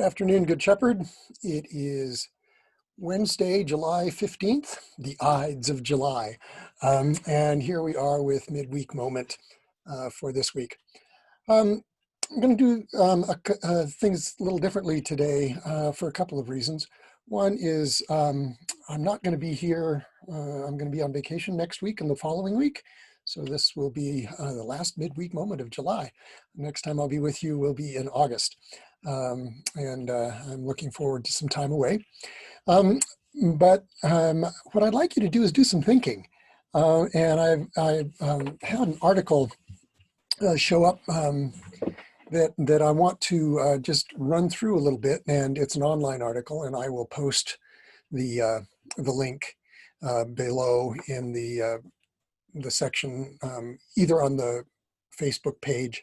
Good afternoon, Good Shepherd. It is Wednesday, July 15th, the Ides of July. And here we are with Midweek Moment for this week. I'm going to do things a little differently today for a couple of reasons. One is I'm not going to be here. I'm going to be on vacation next week and the following week. So this will be the last midweek moment of July. Next time I'll be with you will be in August. And I'm looking forward to some time away. But what I'd like you to do is do some thinking. And I've had an article show up that I want to just run through a little bit, and it's an online article, and I will post the link below in the section, either on the Facebook page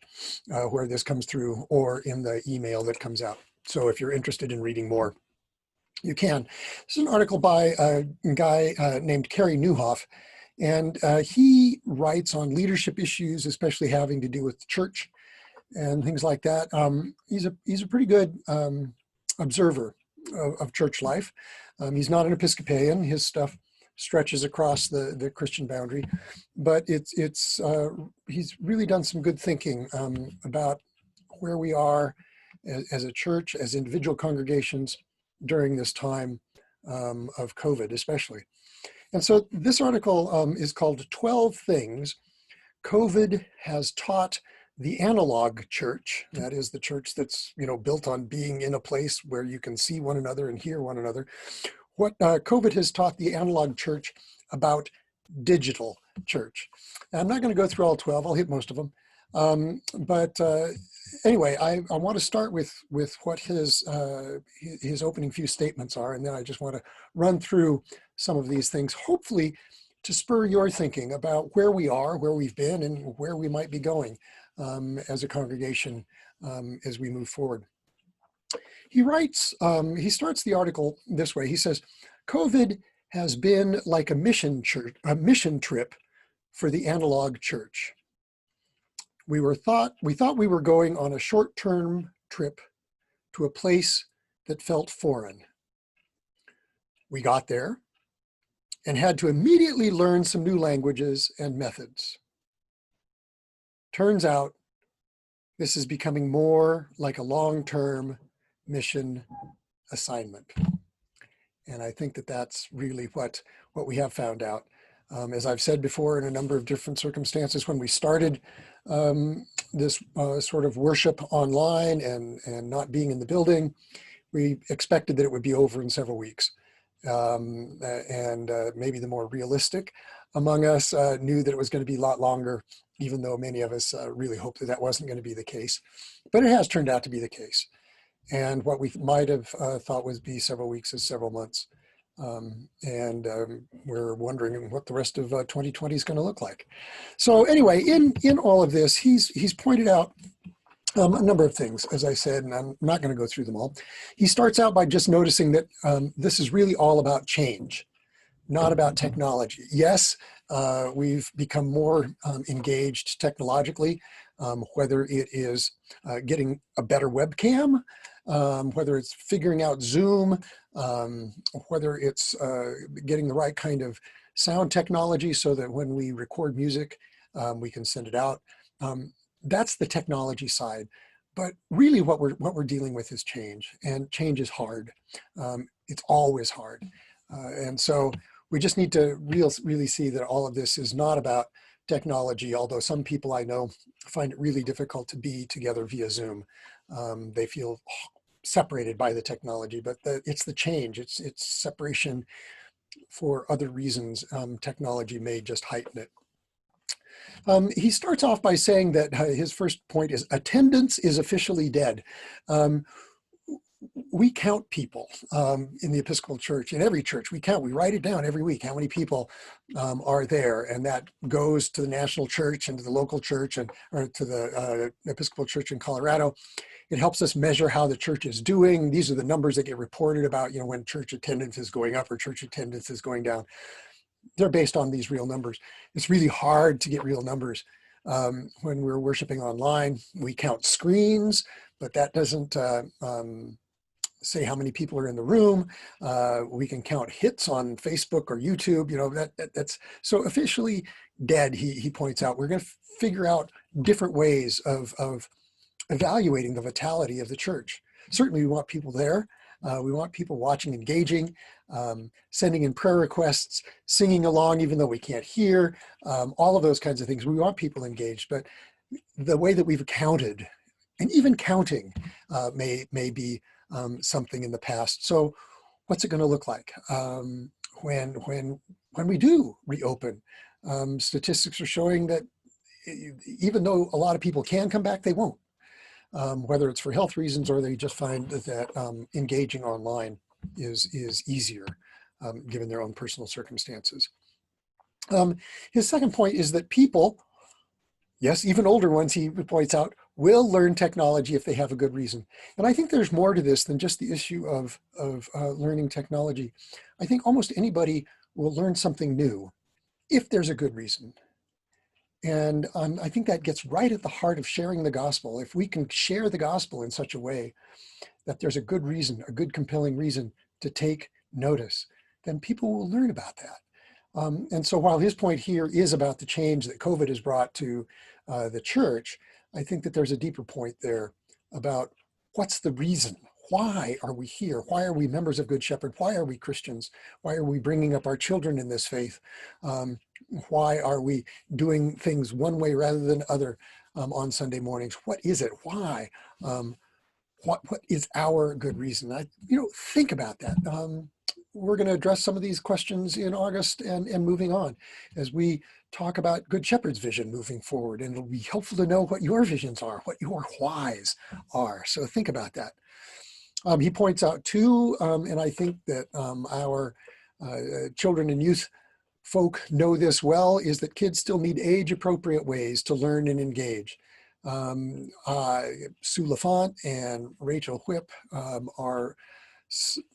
where this comes through or in the email that comes out. So if you're interested in reading more, you can. This is an article by a guy named Kerry Newhoff, and he writes on leadership issues, especially having to do with the church and things like that. He's a pretty good observer of church life. He's not an Episcopalian. His stuff stretches across the Christian boundary, but he's really done some good thinking about where we are as a church, as individual congregations during this time of COVID especially. And so this article is called 12 Things COVID Has Taught the Analog Church. That is the church that's built on being in a place where you can see one another and hear one another. What COVID has taught the analog church about digital church. Now, I'm not going to go through all 12. I'll hit most of them. But anyway, I want to start with what his opening few statements are, and then I just want to run through some of these things, hopefully to spur your thinking about where we are, where we've been, and where we might be going as a congregation as we move forward. He writes, he starts the article this way. He says, COVID has been like a mission trip for the analog church. We thought we were going on a short-term trip to a place that felt foreign. We got there and had to immediately learn some new languages and methods. Turns out this is becoming more like a long-term mission assignment. And I think that that's really what we have found out. As I've said before in a number of different circumstances, when we started this sort of worship online and not being in the building, we expected that it would be over in several weeks. And maybe the more realistic among us knew that it was going to be a lot longer, even though many of us really hoped that that wasn't going to be the case. But it has turned out to be the case. And what we might have thought would be several weeks is several months. We're wondering what the rest of 2020 is going to look like. So anyway, in all of this, he's pointed out a number of things, as I said, and I'm not going to go through them all. He starts out by just noticing that this is really all about change, not about technology. Yes, we've become more engaged technologically, whether it is getting a better webcam, whether it's figuring out Zoom, whether it's getting the right kind of sound technology so that when we record music, we can send it out. That's the technology side. But really what we're dealing with is change, and change is hard. It's always hard. And so we just need to really see that all of this is not about technology, although some people I know find it really difficult to be together via Zoom. They feel separated by the technology, but it's the change. It's separation for other reasons. Technology may just heighten it. He starts off by saying that his first point is attendance is officially dead. We count people in the Episcopal Church, in every church. We write it down every week, how many people are there. And that goes to the national church and to the local church or to the Episcopal Church in Colorado. It helps us measure how the church is doing. These are the numbers that get reported about, when church attendance is going up or church attendance is going down. They're based on these real numbers. It's really hard to get real numbers. When we're worshiping online, we count screens, but that doesn't say how many people are in the room. We can count hits on Facebook or YouTube. You know, that's so officially dead. He points out we're going to figure out different ways of evaluating the vitality of the church. Certainly, we want people there. We want people watching, engaging, sending in prayer requests, singing along, even though we can't hear, all of those kinds of things. We want people engaged, but the way that we've counted, and even counting may be something in the past. So what's it going to look like when we do reopen? Statistics are showing that even though a lot of people can come back, they won't. Whether it's for health reasons or they just find that engaging online is easier given their own personal circumstances. His second point is that people, yes, even older ones, he points out, will learn technology if they have a good reason. And I think there's more to this than just the issue of learning technology. I think almost anybody will learn something new if there's a good reason. And I think that gets right at the heart of sharing the gospel. If we can share the gospel in such a way that there's a good reason, a good compelling reason to take notice, then people will learn about that. And so while his point here is about the change that COVID has brought to the church, I think that there's a deeper point there about what's the reason? Why are we here? Why are we members of Good Shepherd? Why are we Christians? Why are we bringing up our children in this faith? Why are we doing things one way rather than other on Sunday mornings? What is it? Why? What is our good reason? Think about that. We're going to address some of these questions in August and moving on as we talk about Good Shepherd's vision moving forward. And it'll be helpful to know what your visions are, what your whys are. So think about that. He points out too, and I think that our children and youth folk know this well, is that kids still need age-appropriate ways to learn and engage. Sue LaFont and Rachel Whip are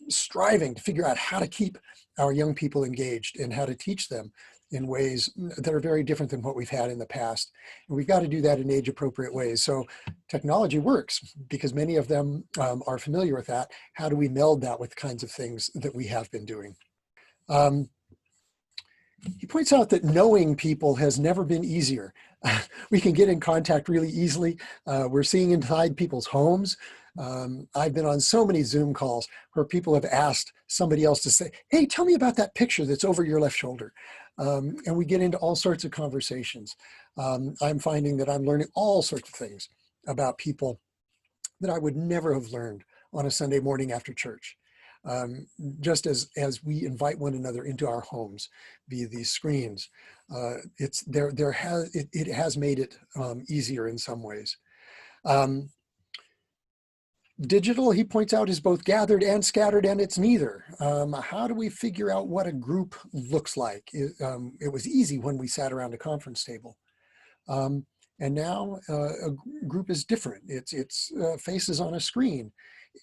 striving to figure out how to keep our young people engaged and how to teach them in ways that are very different than what we've had in the past. And we've got to do that in age-appropriate ways. So technology works because many of them are familiar with that. How do we meld that with the kinds of things that we have been doing? He points out that knowing people has never been easier. We can get in contact really easily. We're seeing inside people's homes. I've been on so many Zoom calls where people have asked somebody else to say, hey, tell me about that picture that's over your left shoulder. And we get into all sorts of conversations. I'm finding that I'm learning all sorts of things about people that I would never have learned on a Sunday morning after church. Just as we invite one another into our homes via these screens, it has made it easier in some ways. Digital, he points out, is both gathered and scattered, and it's neither. How do we figure out what a group looks like? It was easy when we sat around a conference table. And now a group is different. It's faces on a screen.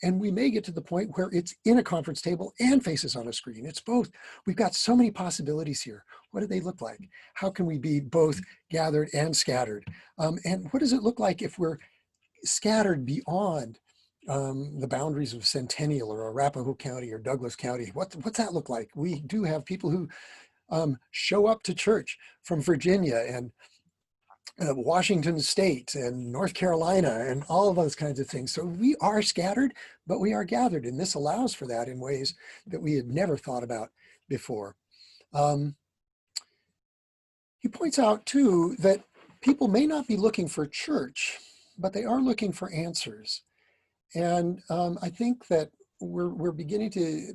And we may get to the point where it's in a conference table and faces on a screen. It's both. We've got so many possibilities here. What do they look like? How can we be both gathered and scattered? And what does it look like if we're scattered beyond the boundaries of Centennial or Arapahoe County or Douglas County? What's that look like? We do have people who show up to church from Virginia and Washington State and North Carolina and all of those kinds of things. So we are scattered, but we are gathered. And this allows for that in ways that we had never thought about before. He points out too that people may not be looking for church, but they are looking for answers. And I think that we're beginning to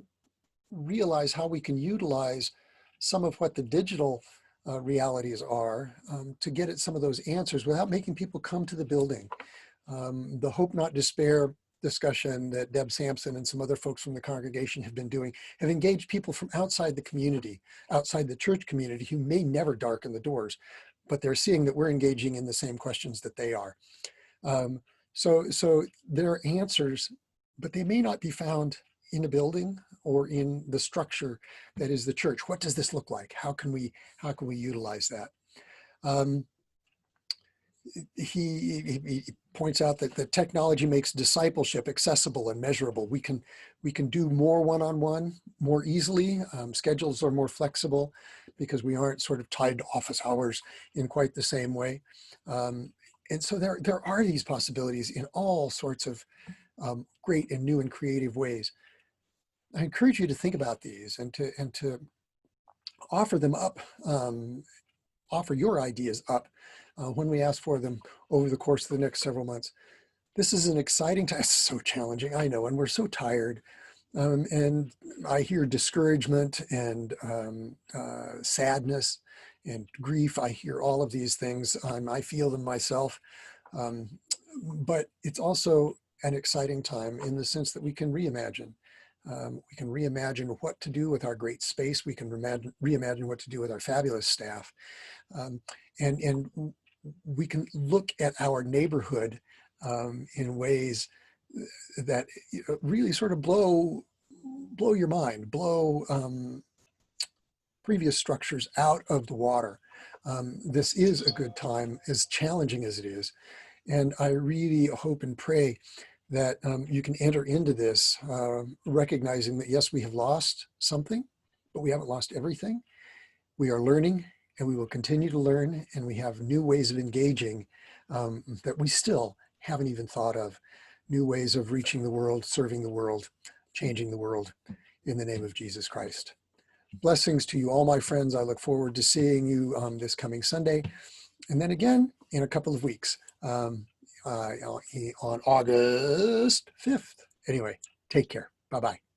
realize how we can utilize some of what the digital realities are to get at some of those answers without making people come to the building. The Hope Not Despair discussion that Deb Sampson and some other folks from the congregation have been doing have engaged people from outside the community, outside the church community, who may never darken the doors, but they're seeing that we're engaging in the same questions that they are. So there are answers, but they may not be found in a building or in the structure that is the church. What does this look like? How can we utilize that? He points out that the technology makes discipleship accessible and measurable. We can do more one-on-one more easily. Schedules are more flexible because we aren't sort of tied to office hours in quite the same way. And so there are these possibilities in all sorts of great and new and creative ways. I encourage you to think about these and to offer them up, offer your ideas up when we ask for them over the course of the next several months. This is an exciting time. It's so challenging, I know, and we're so tired. And I hear discouragement and sadness and grief. I hear all of these things. I feel them myself. But it's also an exciting time in the sense that we can reimagine. We can reimagine what to do with our great space. We can reimagine what to do with our fabulous staff. And we can look at our neighborhood in ways that really sort of blow your mind, blow previous structures out of the water. This is a good time, as challenging as it is. And I really hope and pray that you can enter into this recognizing that, yes, we have lost something, but we haven't lost everything. We are learning, and we will continue to learn, and we have new ways of engaging that we still haven't even thought of, new ways of reaching the world, serving the world, changing the world in the name of Jesus Christ. Blessings to you all, my friends. I look forward to seeing you this coming Sunday, and then again in a couple of weeks on August 5th. Anyway, take care. Bye-bye.